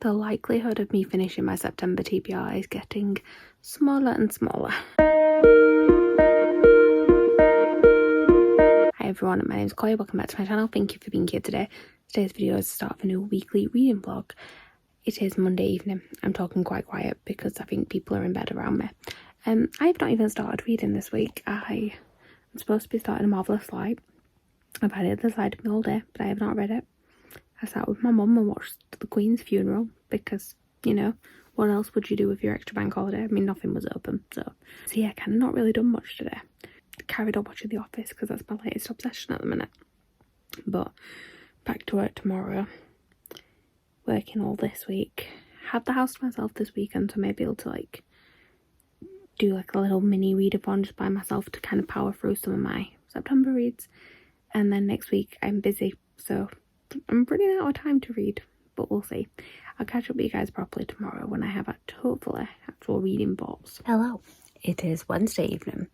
The likelihood of me finishing my September TBR is getting smaller and smaller. Hi everyone, my name is Chloe, welcome back to my channel. Thank you for being here today. Today's video is the start of a new weekly reading vlog. It is Monday evening. I'm talking quite quiet because I think people are in bed around me. I've not even started reading this week. I am supposed to be starting A Marvellous Light. I've had it at the side of me all day, but I have not read it. I sat with my mum and watched the Queen's funeral because, you know, what else would you do with your extra bank holiday? I mean, nothing was open, so yeah, kind of not really done much today. Carried on watching The Office because that's my latest obsession at the minute. But back to work tomorrow. Working all this week. Had the house to myself this weekend, so maybe able to like do like a little mini readathon just by myself to kind of power through some of my September reads. And then next week I'm busy, so I'm running out of time to read, but we'll see. I'll catch up with you guys properly tomorrow when I have hopefully actual reading thoughts. Hello. It is Wednesday evening.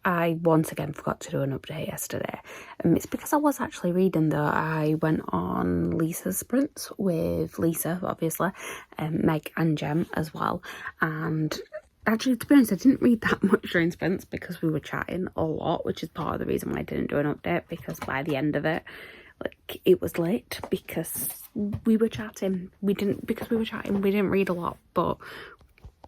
I once again forgot to do an update yesterday. It's because I was actually reading though. I went on Lisa's sprints with Lisa, obviously, Meg and Jem as well. And actually, to be honest, I didn't read that much during sprints because we were chatting a lot, which is part of the reason why I didn't do an update, because by the end of it, like, it was late because we were chatting. We didn't read a lot, but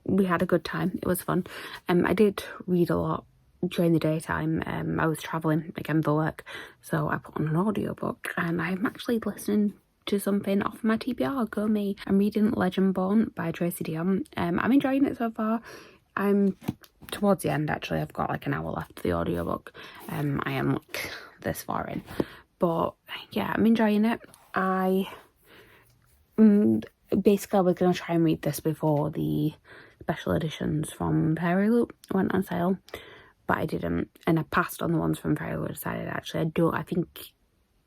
we had a good time. It was fun. I did read a lot during the daytime. I was travelling again for work, so I put on an audiobook and I'm actually listening to something off my TBR. Go me. I'm reading Legendborn by Tracy Deonn. I'm enjoying it so far. I'm towards the end actually. I've got like an hour left of the audiobook. I am like this far in. But yeah, I'm enjoying it. Basically I was going to try and read this before the special editions from Fairy Loot went on sale, but I didn't, and I passed on the ones from Fairy Loot. Decided actually I think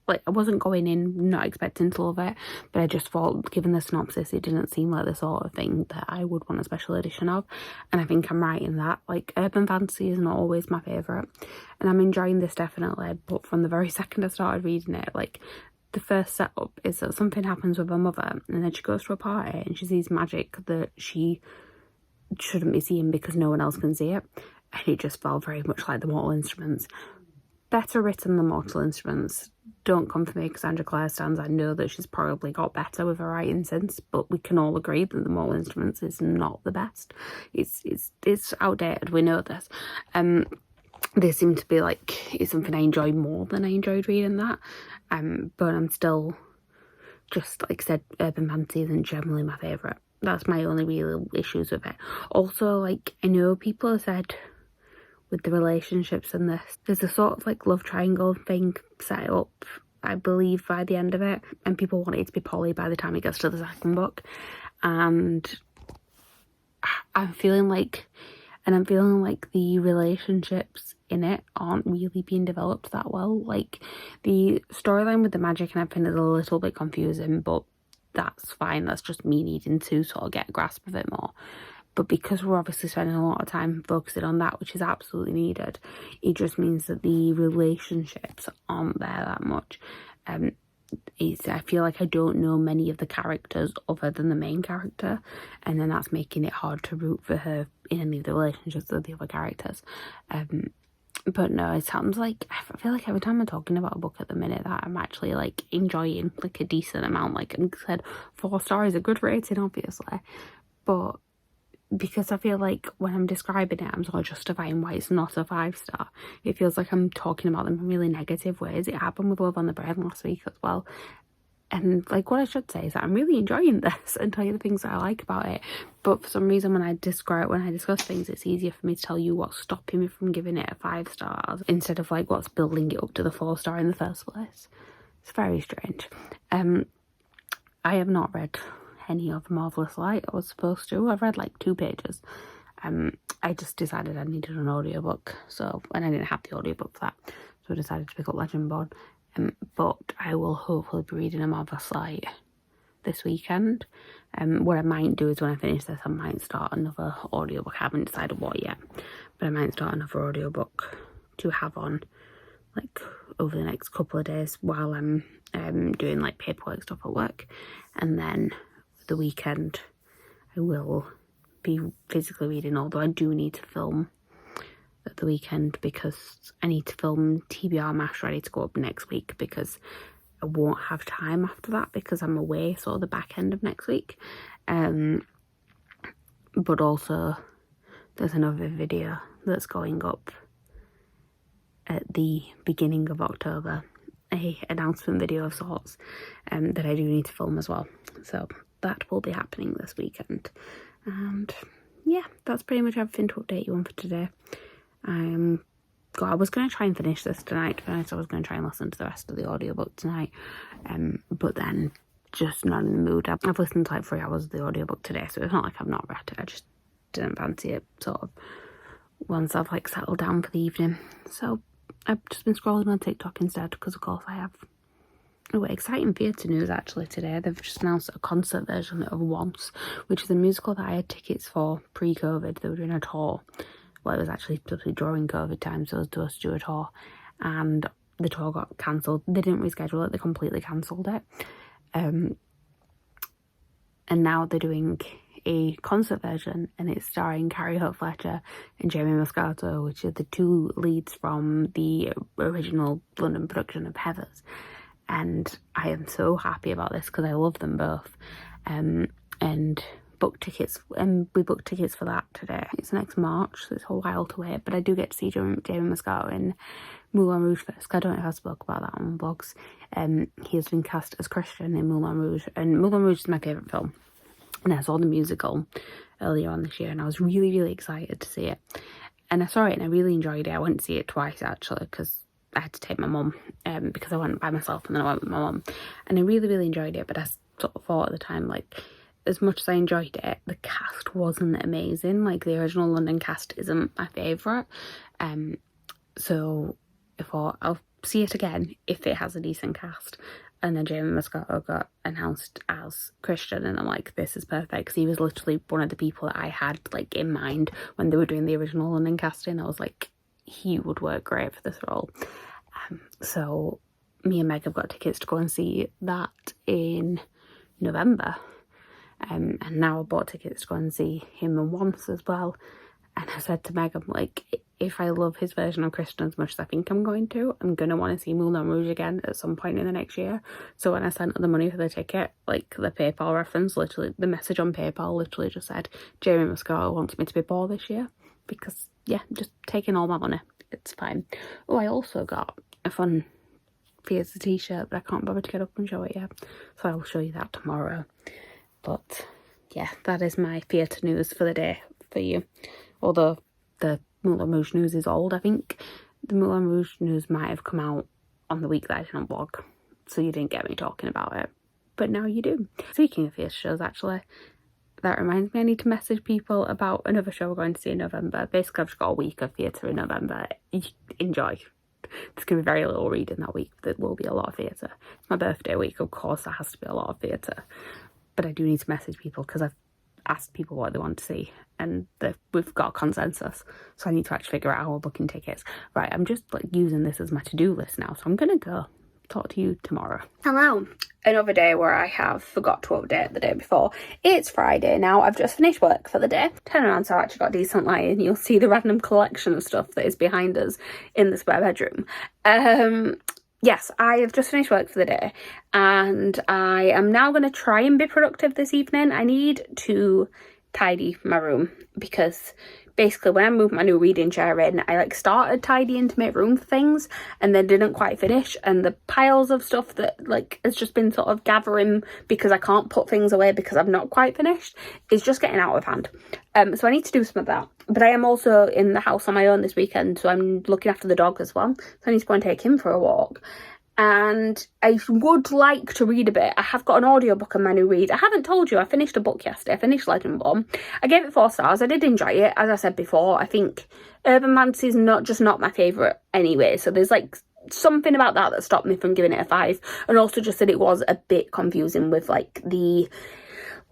like I wasn't going in not expecting to love it, but I just thought, given the synopsis, it didn't seem like the sort of thing that I would want a special edition of. And I think I'm right in that. Like, urban fantasy is not always my favourite, and I'm enjoying this definitely, but from the very second I started reading it, like, the first setup is that something happens with her mother and then she goes to a party and she sees magic that she shouldn't be seeing because no one else can see it, and it just felt very much like The Mortal Instruments. Better written than Mortal Instruments. Don't come for me, Cassandra Clare stands. I know that she's probably got better with her writing since, but we can all agree that The Mortal Instruments is not the best. It's outdated, we know this. They seem to be like, it's something I enjoy more than I enjoyed reading that. But I'm still, just like I said, urban fantasy isn't generally my favourite. That's my only real issues with it. Also, like, I know people have said with the relationships in this, there's a sort of like love triangle thing set up, I believe, by the end of it, and people want it to be poly by the time it gets to the second book. And I'm feeling like the relationships in it aren't really being developed that well. Like, the storyline with the magic and everything is a little bit confusing, but that's fine. That's just me needing to sort of get a grasp of it more. But because we're obviously spending a lot of time focusing on that, which is absolutely needed, it just means that the relationships aren't there that much. I feel like I don't know many of the characters other than the main character, and then that's making it hard to root for her in any of the relationships with the other characters. But no, it sounds like, I feel like every time I'm talking about a book at the minute that I'm actually like enjoying like a decent amount. Like I said, 4 stars is a good rating, obviously, but because I feel like when I'm describing it, I'm sort of justifying why it's not a 5-star. It feels like I'm talking about them in really negative ways. It happened with Love on the Brain last week as well. And like, what I should say is that I'm really enjoying this and tell you the things that I like about it. But for some reason, when I discuss things, it's easier for me to tell you what's stopping me from giving it a 5 stars instead of like what's building it up to the 4-star in the first place. It's very strange. I have not read any of Marvellous Light. I was supposed to. I've read like 2 pages. I just decided I needed an audiobook, and I didn't have the audiobook for that, so I decided to pick up Legendborn. But I will hopefully be reading A Marvellous Light this weekend. What I might do is when I finish this, I might start another audiobook. I haven't decided what yet, but I might start another audiobook to have on like over the next couple of days while I'm doing like paperwork stuff at work, and then the weekend I will be physically reading, although I do need to film at the weekend because I need to film TBR Mash ready to go up next week, because I won't have time after that because I'm away sort of the back end of next week. But also there's another video that's going up at the beginning of October, a announcement video of sorts, that I do need to film as well. So that will be happening this weekend. And yeah, that's pretty much everything to update you on for today. I was going to try and finish this tonight, to be honest. I was going to try and listen to the rest of the audiobook tonight, but then just not in the mood. I've listened to like 3 hours of the audiobook today, so it's not like I've not read it. I just didn't fancy it sort of once I've like settled down for the evening. So I've just been scrolling on TikTok instead, because of course I have. Oh, exciting theatre news actually today. They've just announced a concert version of Once, which is a musical that I had tickets for pre-COVID. They were doing a tour. Well, it was actually during COVID time, so it was supposed to do a tour, and the tour got cancelled. They didn't reschedule it, they completely cancelled it. And now they're doing a concert version, and it's starring Carrie Hope Fletcher and Jamie Moscato, which are the 2 leads from the original London production of Heathers. And I am so happy about this because I love them both. And booked tickets, and we booked tickets for that today. It's next March, so it's a while to wait, but I do get to see Jamie Moscato in Moulin Rouge first. I don't know if I spoke about that on vlogs. He has been cast as Christian in Moulin Rouge, and Moulin Rouge is my favourite film. And I saw the musical earlier on this year, and I was really, really excited to see it. And I saw it and I really enjoyed it. I went to see it twice actually, because I had to take my mum, because I went by myself and then I went with my mum. And I really, really enjoyed it, but I sort of thought at the time, like, as much as I enjoyed it, the cast wasn't amazing. Like, the original London cast isn't my favourite. So I thought I'll see it again if it has a decent cast. And then Jamie Moscato got announced as Christian, and I'm like, this is perfect, because he was literally one of the people that I had like in mind when they were doing the original London casting. I was like, he would work great for this role. So me and Meg have got tickets to go and see that in November. And now I bought tickets to go and see him in Once as well. And I said to Meg, I'm like, if I love his version of Christian as much as I think I'm going to want to see Moulin Rouge again at some point in the next year. So when I sent her the money for the ticket, like the PayPal reference, literally, the message on PayPal literally just said, Jamie Moscato wants me to be poor this year. Because, yeah, just taking all my money. It's fine. Oh, I also got a fun Fierce t-shirt, but I can't bother to get up and show it yet. So I'll show you that tomorrow. But yeah, that is my theatre news for the day for you. Although the Moulin Rouge news is old, I think the Moulin Rouge news might have come out on the week that I didn't vlog, so you didn't get me talking about it. But now you do. Speaking of theatre shows, actually, that reminds me, I need to message people about another show we're going to see in November. Basically, I've just got a week of theatre in November. Enjoy. There's going to be very little reading that week. There will be a lot of theatre. It's my birthday week, of course there has to be a lot of theatre. But I do need to message people because I've asked people what they want to see, and we've got a consensus. So I need to actually figure out how we're booking tickets. Right, I'm just like using this as my to-do list now, so I'm going to go talk to you tomorrow. Hello. Another day where I have forgot to update the day before. It's Friday now. I've just finished work for the day. Turn around so I've actually got decent lighting. You'll see the random collection of stuff that is behind us in the spare bedroom. Yes, I have just finished work for the day, and I am now going to try and be productive this evening. I need to tidy my room because basically when I moved my new reading chair in, I like started tidying to make room for things and then didn't quite finish, and the piles of stuff that like has just been sort of gathering because I can't put things away because I've not quite finished is just getting out of hand. So I need to do some of that. But I am also in the house on my own this weekend, so I'm looking after the dog as well. So I need to go and take him for a walk. And I would like to read a bit. I have got an audiobook on my new read. I haven't told you, I finished a book yesterday. I finished Legend Bomb. I gave it 4 stars. I did enjoy it. As I said before, I think urban fantasy is not my favourite anyway. So there's like something about that stopped me from giving it a 5. And also just that it was a bit confusing with like the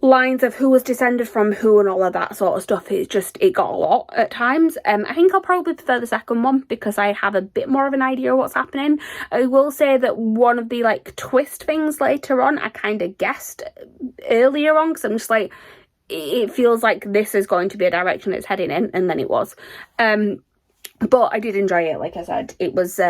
lines of who was descended from who and all of that sort of stuff, it got a lot at times. I think I'll probably prefer the second one because I have a bit more of an idea of what's happening. I will say that one of the like twist things later on I kind of guessed earlier on, because I'm just like, it feels like this is going to be a direction it's heading in, and then it was. But I did enjoy it. Like I said, it was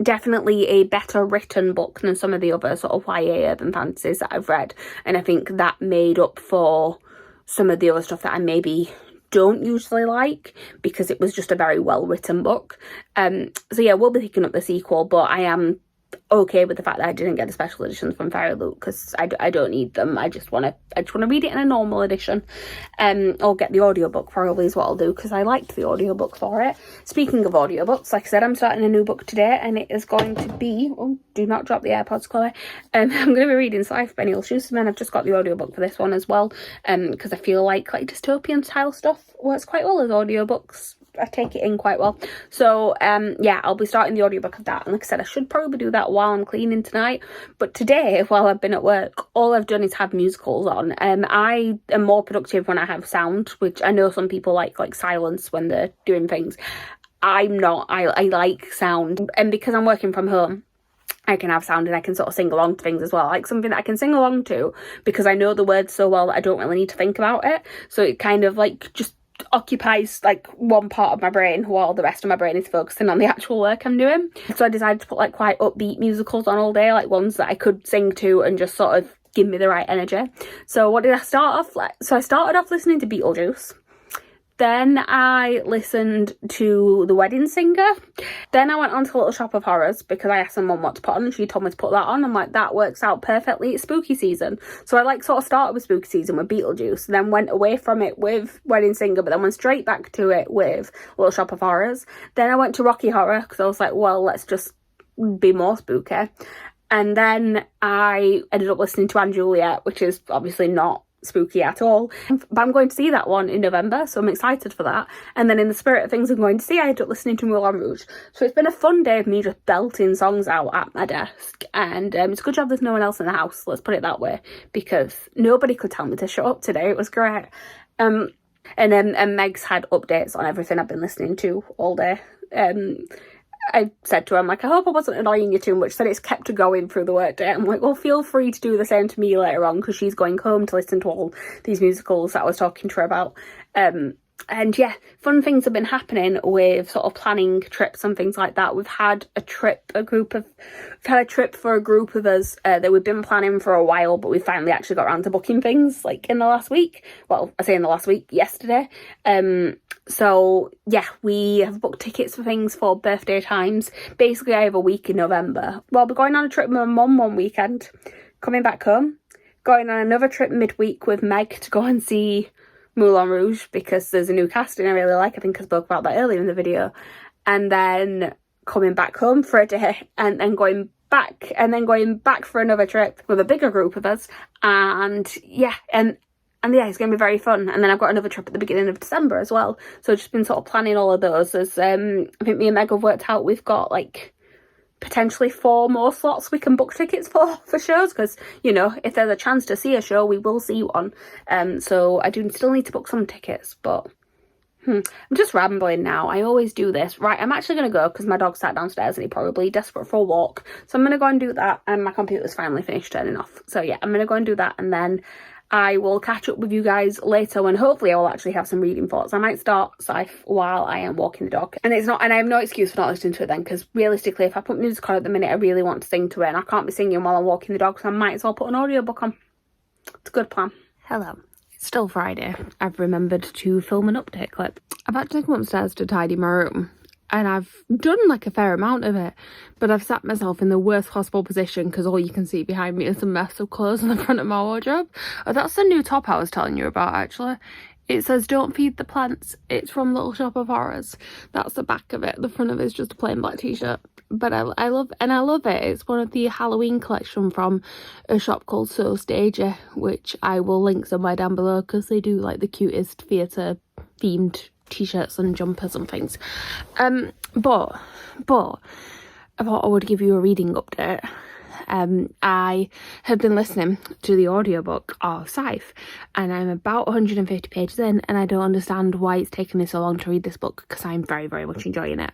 definitely a better written book than some of the other sort of YA urban fantasies that I've read, and I think that made up for some of the other stuff that I maybe don't usually like, because it was just a very well written book. So yeah, we'll be picking up the sequel, but I am okay with the fact that I didn't get the special editions from Fairy Loot, because I don't need them. I just want to read it in a normal edition, or get the audiobook probably is what I'll do, because I liked the audiobook for it. Speaking of audiobooks, like I said, I'm starting a new book today, and it is going to be, oh, do not drop the AirPods, Chloe. I'm going to be reading Scythe by Neil Schusterman. I've just got the audiobook for this one as well, because I feel like dystopian style stuff works quite well as audiobooks. I take it in quite well. So yeah, I'll be starting the audiobook of that, and like I said, I should probably do that while I'm cleaning tonight, but today while I've been at work, all I've done is have musicals on. I am more productive when I have sound, which I know some people like silence when they're doing things. I'm not. I like sound, and because I'm working from home, I can have sound and I can sort of sing along to things as well. Like something that I can sing along to because I know the words so well that I don't really need to think about it. So it kind of like just occupies like one part of my brain while the rest of my brain is focusing on the actual work I'm doing. So I decided to put like quite upbeat musicals on all day, like ones that I could sing to and just sort of give me the right energy. So what did I start off like? So I started off listening to Beetlejuice. Then I listened to The Wedding Singer. Then I went on to Little Shop of Horrors because I asked someone what to put on and she told me to put that on. I'm like, that works out perfectly. It's spooky season. So I like sort of started with spooky season with Beetlejuice, then went away from it with Wedding Singer, but then went straight back to it with Little Shop of Horrors. Then I went to Rocky Horror because I was like, well, let's just be more spooky. And then I ended up listening to Anne Juliet, which is obviously not spooky at all, but I'm going to see that one in November, so I'm excited for that. And then in the spirit of things I'm going to see, I ended up listening to Moulin Rouge. So it's been a fun day of me just belting songs out at my desk, and it's a good job there's no one else in the house, let's put it that way, because nobody could tell me to shut up today. It was great. And Meg's had updates on everything I've been listening to all day. I said to her, I'm like, I hope I wasn't annoying you too much. Said it's kept her going through the workday. I'm like, well, feel free to do the same to me later on, because she's going home to listen to all these musicals that I was talking to her about. And yeah, fun things have been happening with sort of planning trips and things like that. We've had a trip for a group of us that we've been planning for a while, but we finally actually got around to booking things like in the last week. Well, I say in the last week, yesterday. So yeah, we have booked tickets for things for birthday times. Basically, I have a week in November. Well, we're going on a trip with my mum one weekend, coming back home, going on another trip midweek with Meg to go and see Moulin Rouge because there's a new casting I really like. I think I spoke about that earlier in the video. And then coming back home for a day, and then going back for another trip with a bigger group of us. And yeah, and yeah, it's going to be very fun. And then I've got another trip at the beginning of December as well. So I've just been sort of planning all of those. As I think me and Meg have worked out, we've got like potentially 4 more slots we can book tickets for shows, because you know, if there's a chance to see a show, we will see one. So I do still need to book some tickets, but I'm just rambling now. I always do this. Right, I'm actually going to go because my dog sat downstairs and he's probably desperate for a walk, so I'm going to go and do that, and my computer's finally finished turning off. So yeah, I'm going to go and do that, and then I will catch up with you guys later when hopefully I will actually have some reading thoughts. I might start Scythe while I am walking the dog. And I have no excuse for not listening to it then, because realistically, if I put music on at the minute, I really want to sing to it, and I can't be singing while I'm walking the dog, so I might as well put an audiobook on. It's a good plan. Hello. It's still Friday. I've remembered to film an update clip. I've had to come upstairs to tidy my room, and I've done like a fair amount of it, but I've sat myself in the worst possible position because all you can see behind me is a mess of clothes in the front of my wardrobe. Oh, that's the new top I was telling you about, actually. It says, "Don't feed the plants." It's from Little Shop of Horrors. That's the back of it. The front of it is just a plain black t-shirt. But I love it. It's one of the Halloween collection from a shop called So Stagey, which I will link somewhere down below because they do like the cutest theatre themed t-shirts and jumpers and things. But I thought I would give you a reading update. I have been listening to the audiobook of Scythe, and I'm about 150 pages in, and I don't understand why it's taken me so long to read this book, because I'm very, very much enjoying it.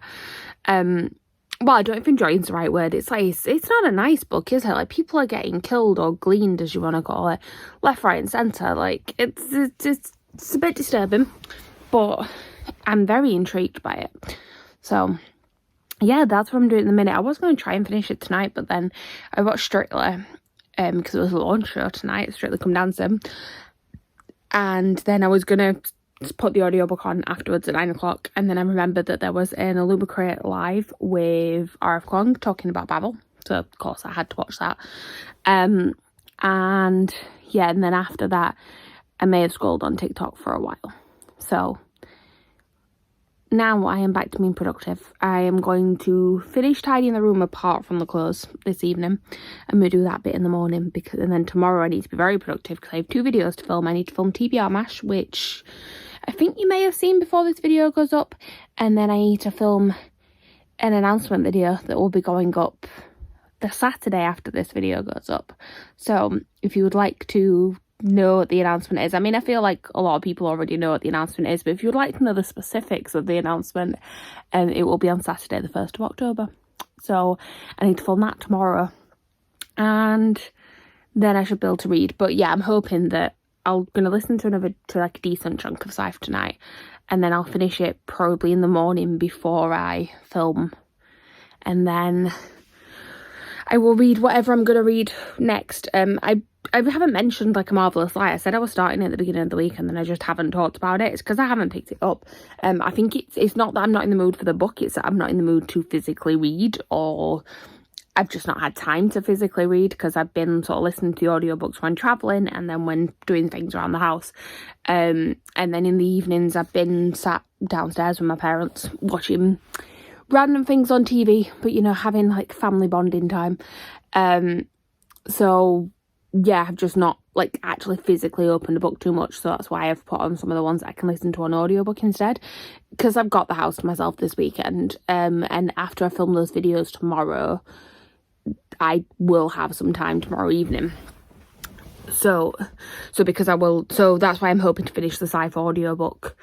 Well, I don't know if enjoying is the right word. It's like, it's not a nice book, is it? Like, people are getting killed or gleaned, as you want to call it, left, right and centre. Like, it's a bit disturbing, but I'm very intrigued by it. So, yeah, that's what I'm doing at the minute. I was going to try and finish it tonight, but then I watched Strictly, because it was a launch show tonight, Strictly Come Dancing. And then I was going to put the audiobook on afterwards at 9 o'clock, and then I remembered that there was an Illumicrate live with RF Kwong talking about Babel, so of course I had to watch that. And yeah, and then after that I may have scrolled on TikTok for a while. So now I am back to being productive. I am going to finish tidying the room apart from the clothes this evening. I'm going to do that bit in the morning, and then tomorrow I need to be very productive because I have 2 videos to film. I need to film TBR MASH, which I think you may have seen before this video goes up, and then I need to film an announcement video that will be going up the Saturday after this video goes up. So if you would like to know what the announcement is, I mean, I feel like a lot of people already know what the announcement is, but if you would like to know the specifics of the announcement, it will be on Saturday the 1st of October. So I need to film that tomorrow, and then I should be able to read. But yeah, I'm hoping that I'm going to listen to like a decent chunk of Scythe tonight, and then I'll finish it probably in the morning before I film, and then I will read whatever I'm going to read next. I haven't mentioned like A Marvelous Lie. I said I was starting at the beginning of the week, and then I just haven't talked about it. It's because I haven't picked it up. I think it's not that I'm not in the mood for the book, it's that I'm not in the mood to physically read, or I've just not had time to physically read, because I've been sort of listening to the audiobooks when travelling, and then when doing things around the house. And then in the evenings I've been sat downstairs with my parents watching random things on TV, but you know, having like family bonding time. So yeah, I've just not like actually physically opened a book too much, so that's why I've put on some of the ones that I can listen to on audiobook instead, because I've got the house to myself this weekend. And after I film those videos tomorrow, I will have some time tomorrow evening. So because I will, so that's why I'm hoping to finish the Scythe audiobook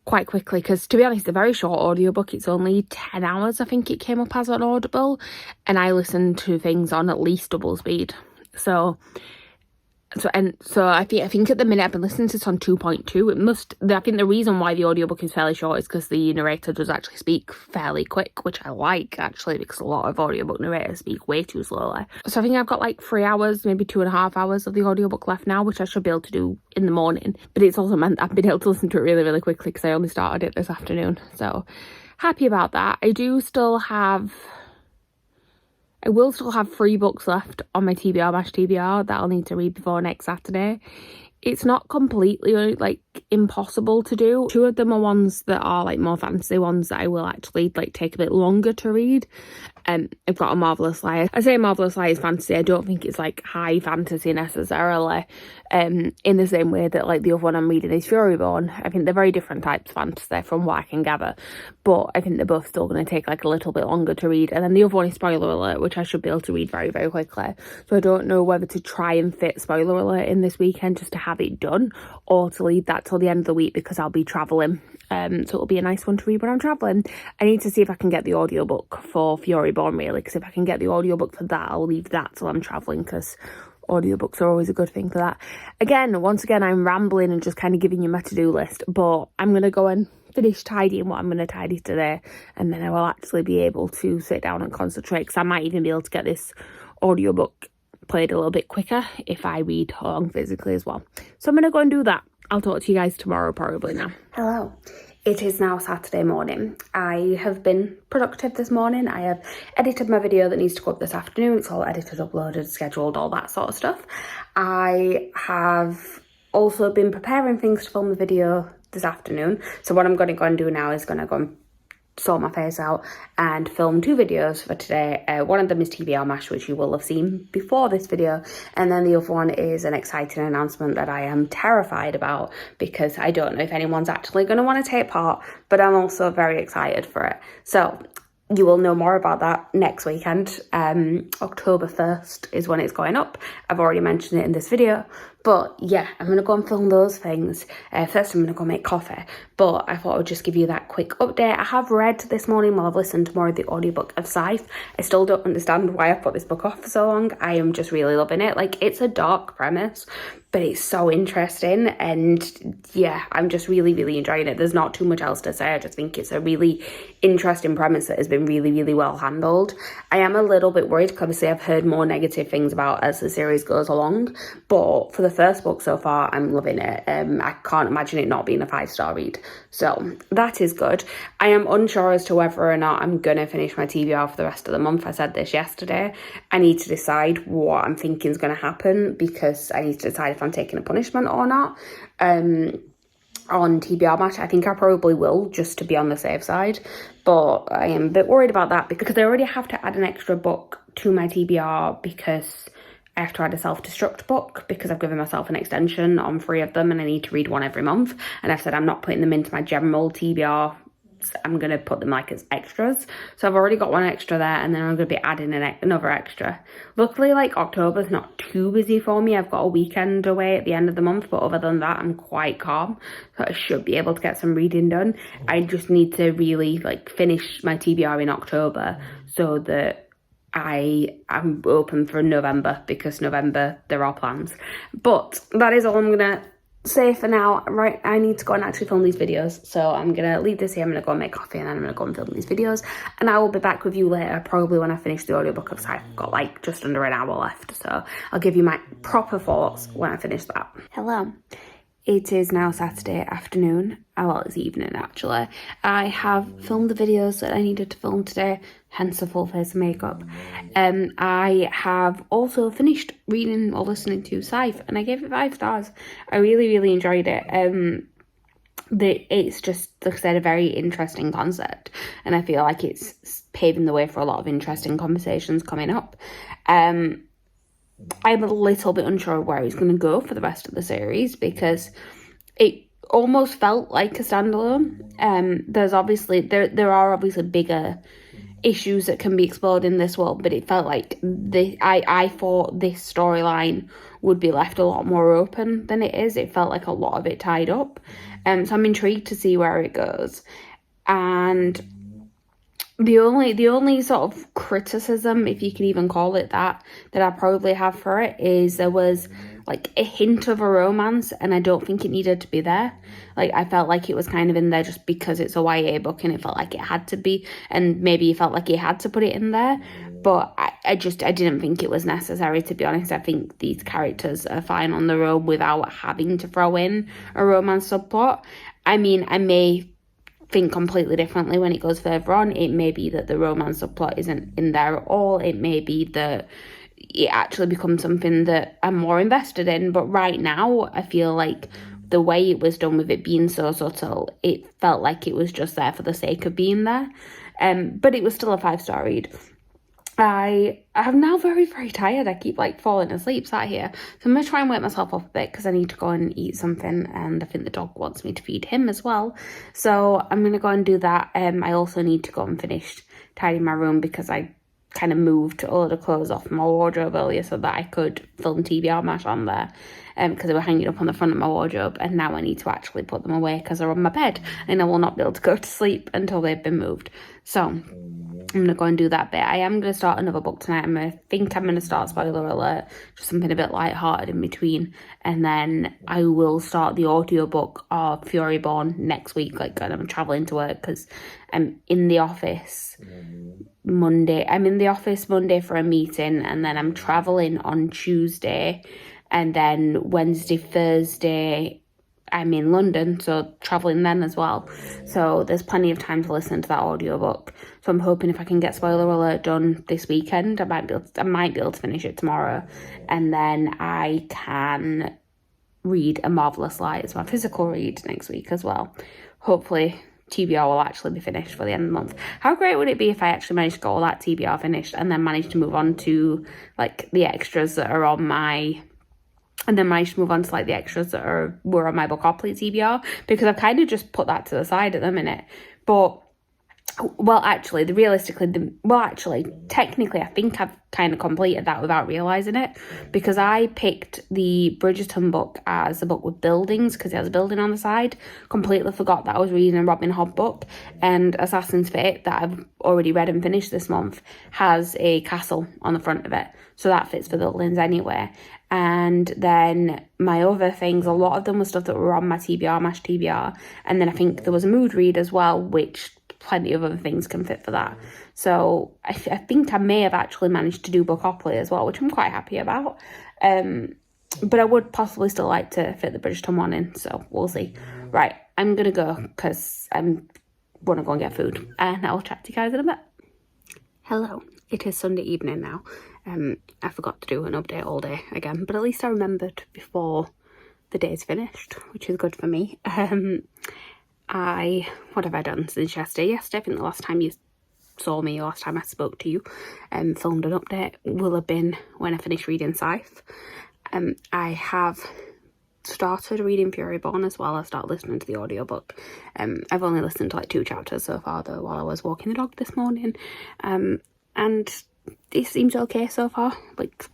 quite quickly, because to be honest, it's a very short audiobook. It's only 10 hours, I think it came up as on Audible, and I listen to things on at least double speed. So I think at the minute I've been listening to this on 2.2. I think the reason why the audiobook is fairly short is because the narrator does actually speak fairly quick, which I like actually, because a lot of audiobook narrators speak way too slowly. So I think I've got like 3 hours, maybe 2.5 hours of the audiobook left now, which I should be able to do in the morning. But it's also meant I've been able to listen to it really, really quickly because I only started it this afternoon. So happy about that. I will still have 3 books left on my TBR MASH TBR that I'll need to read before next Saturday. It's not completely like impossible to do. 2 of them are ones that are like more fantasy ones that I will actually like take a bit longer to read. I've got A Marvelous Lie. I say Marvelous Lie is fantasy. I don't think it's like high fantasy necessarily, in the same way that like the other one I'm reading is Furyborn. I think they're very different types of fantasy from what I can gather, but I think they're both still going to take like a little bit longer to read. And then the other one is Spoiler Alert, which I should be able to read very, very quickly. So I don't know whether to try and fit Spoiler Alert in this weekend just to have it done, or to leave that till the end of the week because I'll be travelling. So it'll be a nice one to read when I'm travelling. I need to see if I can get the audiobook for Furyborn, really, because if I can get the audiobook for that, I'll leave that till I'm travelling, because audiobooks are always a good thing for that. Once again, I'm rambling and just kind of giving you my to-do list, but I'm going to go and finish tidying what I'm going to tidy today, and then I will actually be able to sit down and concentrate, because I might even be able to get this audiobook played a little bit quicker if I read along physically as well. So I'm going to go and do that. I'll talk to you guys tomorrow probably now. Hello. It is now Saturday morning. I have been productive this morning. I have edited my video that needs to go up this afternoon. It's all edited, uploaded, scheduled, all that sort of stuff. I have also been preparing things to film the video this afternoon. So what I'm going to go and do now is going to go and sort my face out and film 2 videos for today. One of them is TBR MASH, which you will have seen before this video, and then the other one is an exciting announcement that I am terrified about, because I don't know if anyone's actually going to want to take part, but I'm also very excited for it. So you will know more about that next weekend. October 1st is when it's going up. I've already mentioned it in this video. But yeah, I'm going to go and film those things. First, I'm going to go make coffee. But I thought I would just give you that quick update. I have read this morning while I've listened to more of the audiobook of Scythe. I still don't understand why I put this book off for so long. I am just really loving it. Like, it's a dark premise, but it's so interesting. And yeah, I'm just really, really enjoying it. There's not too much else to say. I just think it's a really interesting premise that has been really, really well handled. I am a little bit worried because obviously I've heard more negative things about as the series goes along. But for the first book so far, I'm loving it. I can't imagine it not being a 5-star read. So that is good. I am unsure as to whether or not I'm going to finish my TBR for the rest of the month. I said this yesterday. I need to decide what I'm thinking is going to happen because I need to decide if I'm taking a punishment or not. On TBR match, I think I probably will, just to be on the safe side. But I am a bit worried about that because I already have to add an extra book to my TBR because I have to add a self-destruct book because I've given myself an extension on 3 of them and I need to read one every month. And I've said I'm not putting them into my general TBR. I'm going to put them like as extras. So I've already got one extra there and then I'm going to be adding another extra. Luckily, like, October's not too busy for me. I've got a weekend away at the end of the month, but other than that, I'm quite calm. So I should be able to get some reading done. I just need to really, like, finish my TBR in October so that I am open for November because November there are plans. But that is all I'm gonna say for now. Right, I need to go and actually film these videos, so I'm gonna leave this here. I'm gonna go and make coffee and then I'm gonna go and film these videos, and I will be back with you later, probably when I finish the audiobook of Scythe. I've got like just under an hour left, so I'll give you my proper thoughts when I finish that. Hello. It is now Saturday afternoon. Well, it's evening actually. I have filmed the videos that I needed to film today, hence the full face of makeup. I have also finished reading or listening to Scythe and I gave it 5 stars. I really, really enjoyed it. It's just, like I said, a very interesting concept and I feel like it's paving the way for a lot of interesting conversations coming up. I'm a little bit unsure where he's going to go for the rest of the series because it almost felt like a standalone. There's obviously, there are obviously bigger issues that can be explored in this world, but it felt like I thought this storyline would be left a lot more open than it is. It felt like a lot of it tied up. So I'm intrigued to see where it goes. And the only sort of criticism, if you can even call it that I probably have for it is there was like a hint of a romance and I don't think it needed to be there. Like, I felt like it was kind of in there just because it's a YA book and it felt like it had to be, and maybe you felt like you had to put it in there, but I didn't think it was necessary, to be honest. I think these characters are fine on their own without having to throw in a romance subplot. I mean, I may think completely differently when it goes further on. It may be that the romance subplot isn't in there at all. It may be that it actually becomes something that I'm more invested in. But right now, I feel like the way it was done with it being so subtle, it felt like it was just there for the sake of being there. But it was still a 5-star read. I am now very, very tired. I keep like falling asleep sat here. So I'm going to try and wake myself up a bit because I need to go and eat something and I think the dog wants me to feed him as well. So I'm going to go and do that. I also need to go and finish tidying my room because I kind of moved all of the clothes off my wardrobe earlier so that I could film TBR match on there because they were hanging up on the front of my wardrobe, and now I need to actually put them away because they're on my bed and I will not be able to go to sleep until they've been moved. So I'm going to go and do that bit. I am going to start another book tonight. I'm going to start Spoiler Alert, just something a bit light-hearted in between, and then I will start the audiobook of Furyborn next week. Like, and I'm travelling to work because I'm in the office Monday. I'm in the office Monday for a meeting, and then I'm travelling on Tuesday, and then Wednesday, Thursday, I'm in London, so travelling then as well. So there's plenty of time to listen to that audiobook. So I'm hoping if I can get Spoiler Alert done this weekend, I might be able to finish it tomorrow. And then I can read A Marvellous Light as my physical read next week as well. Hopefully TBR will actually be finished for the end of the month. How great would it be if I actually managed to get all that TBR finished and then managed to move on to like the extras that are on my... And then managed to move on to like the extras that were on my Bookopoly TBR, because I've kind of just put that to the side at the minute. But well, actually, technically, I think I've kind of completed that without realising it, because I picked the Bridgerton book as a book with buildings, because it has a building on the side. Completely forgot that I was reading a Robin Hood book, and Assassin's Fate, that I've already read and finished this month, has a castle on the front of it, so that fits for buildings anyway. And then my other things, a lot of them were stuff that were on my TBR, MASH TBR, and then I think there was a mood read as well, which plenty of other things can fit for that. So I think I may have actually managed to do Bookopoly as well, which I'm quite happy about. But I would possibly still like to fit the Bridgerton one in, so we'll see. Right, I'm gonna go because I want to go and get food, and I'll chat to you guys in a bit. Hello, it is Sunday evening now. I forgot to do an update all day again, but at least I remembered before the day's finished, which is good for me. What have I done since yesterday? Yesterday, I think the last time you saw me, last time I spoke to you, filmed an update, will have been when I finished reading Scythe. I have started reading Furyborn as well. I started listening to the audiobook. I've only listened to like 2 chapters so far though, while I was walking the dog this morning. And it seems okay so far. Like,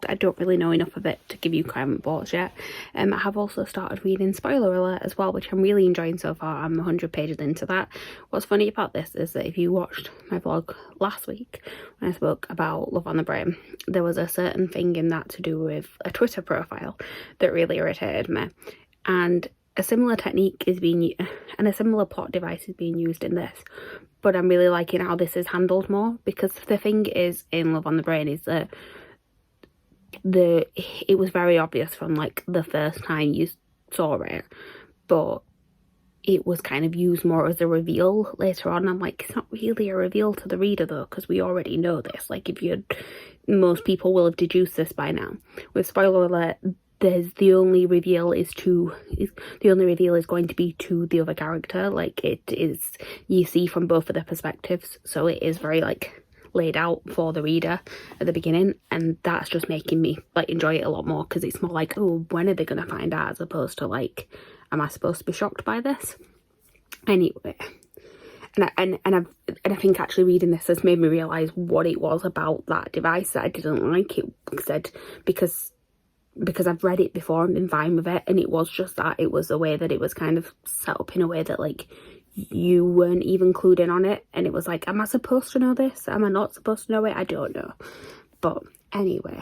I don't really know enough of it to give you current thoughts yet. I have also started reading Spoiler Alert as well, which I'm really enjoying so far. I'm 100 pages into that. What's funny about this is that if you watched my vlog last week when I spoke about Love on the Brain, there was a certain thing in that to do with a Twitter profile that really irritated me. And a similar technique is being, and a similar plot device is being used in this. But I'm really liking how this is handled more, because the thing is in Love on the Brain is that it was very obvious from like the first time you saw it, but it was kind of used more as a reveal later on. I'm like, it's not really a reveal to the reader though, because we already know this. Like, most people will have deduced this by now. With Spoiler Alert, the only reveal is going to be to the other character. Like, it is, you see from both of their perspectives, so it is very like laid out for the reader at the beginning, and that's just making me like enjoy it a lot more, because it's more like, oh, when are they gonna find out, as opposed to like, am I supposed to be shocked by this? Anyway, and I think actually reading this has made me realise what it was about that device that I didn't like. It said, because I've read it before and been fine with it, and it was just that it was a way that it was kind of set up in a way that like you weren't even clued in on it, and it was like, am I supposed to know this? Am I not supposed to know it? I don't know. But anyway,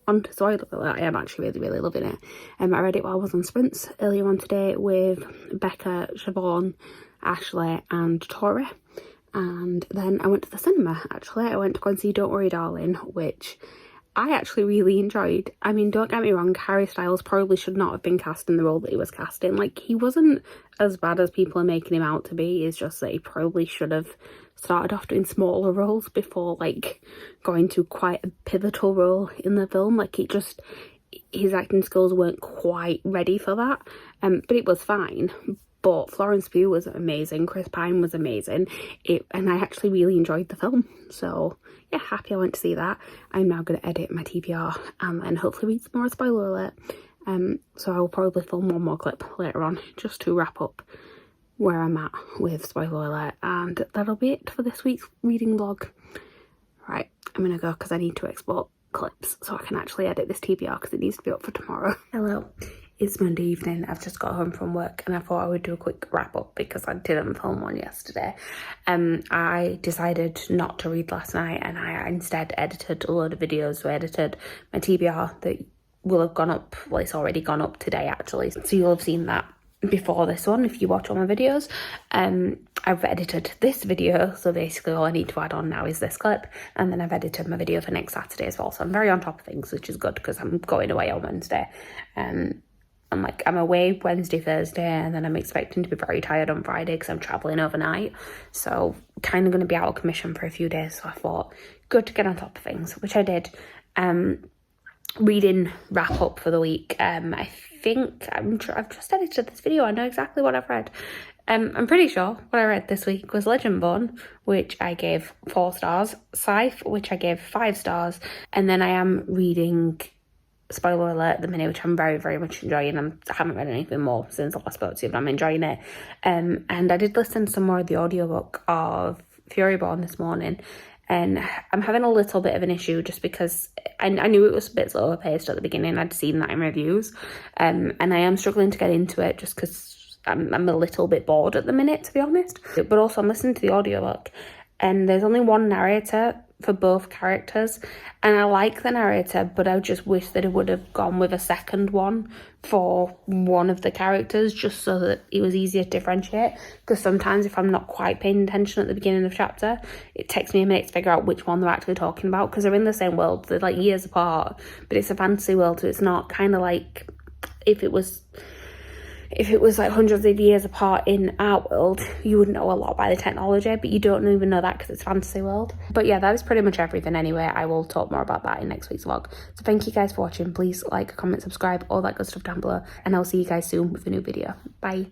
on to Spoiler Alert. I am actually really, really loving it. I read it while I was on sprints earlier on today with Becca, Siobhan, Ashley and Tori, and then I went to the cinema. Actually, I went to go and see Don't Worry Darling, which I actually really enjoyed. I mean, don't get me wrong, Harry Styles probably should not have been cast in the role that he was cast in. Like, he wasn't as bad as people are making him out to be. It's just that he probably should have started off doing smaller roles before, like, going to quite a pivotal role in the film. Like, his acting skills weren't quite ready for that. But it was fine. But Florence Pugh was amazing, Chris Pine was amazing, and I actually really enjoyed the film. So yeah, happy I went to see that. I'm now going to edit my TBR and hopefully read some more Spoiler Alert. So I will probably film one more clip later on, just to wrap up where I'm at with Spoiler Alert, and that'll be it for this week's reading vlog. Right, I'm going to go because I need to export clips so I can actually edit this TBR because it needs to be up for tomorrow. Hello. It's Monday evening. I've just got home from work and I thought I would do a quick wrap up because I didn't film one yesterday. I decided not to read last night, and I instead edited a load of videos. So I edited my TBR that will have gone up, well, it's already gone up today actually, so you'll have seen that before this one if you watch all my videos. I've edited this video, so basically all I need to add on now is this clip, and then I've edited my video for next Saturday as well, so I'm very on top of things, which is good because I'm going away on Wednesday. I'm away Wednesday, Thursday, and then I'm expecting to be very tired on Friday because I'm travelling overnight. So kind of going to be out of commission for a few days. So I thought, good to get on top of things, which I did. Reading wrap up for the week. I think I've just edited this video. I know exactly what I've read. I'm pretty sure what I read this week was Legendborn, which I gave 4 stars. Scythe, which I gave 5 stars. And then I am reading spoiler alert at the minute, which I'm very, very much enjoying. I haven't read anything more since I last spoke to you, but I'm enjoying it. And I did listen to some more of the audiobook of Furyborn this morning, and I'm having a little bit of an issue just because I knew it was a bit slower paced at the beginning. I'd seen that in reviews, and I am struggling to get into it just because I'm a little bit bored at the minute, to be honest. But also I'm listening to the audiobook, and there's only one narrator for both characters, and I like the narrator, but I just wish that it would have gone with a second one for one of the characters, just so that it was easier to differentiate, because sometimes if I'm not quite paying attention at the beginning of the chapter, it takes me a minute to figure out which one they're actually talking about, because they're in the same world, they're like years apart, but it's a fantasy world, so it's not kind of like if it was like hundreds of years apart in our world, you would know a lot by the technology, but you don't even know that because it's fantasy world. But yeah, that is pretty much everything anyway. I will talk more about that in next week's vlog. So thank you guys for watching. Please like, comment, subscribe, all that good stuff down below, and I'll see you guys soon with a new video. Bye.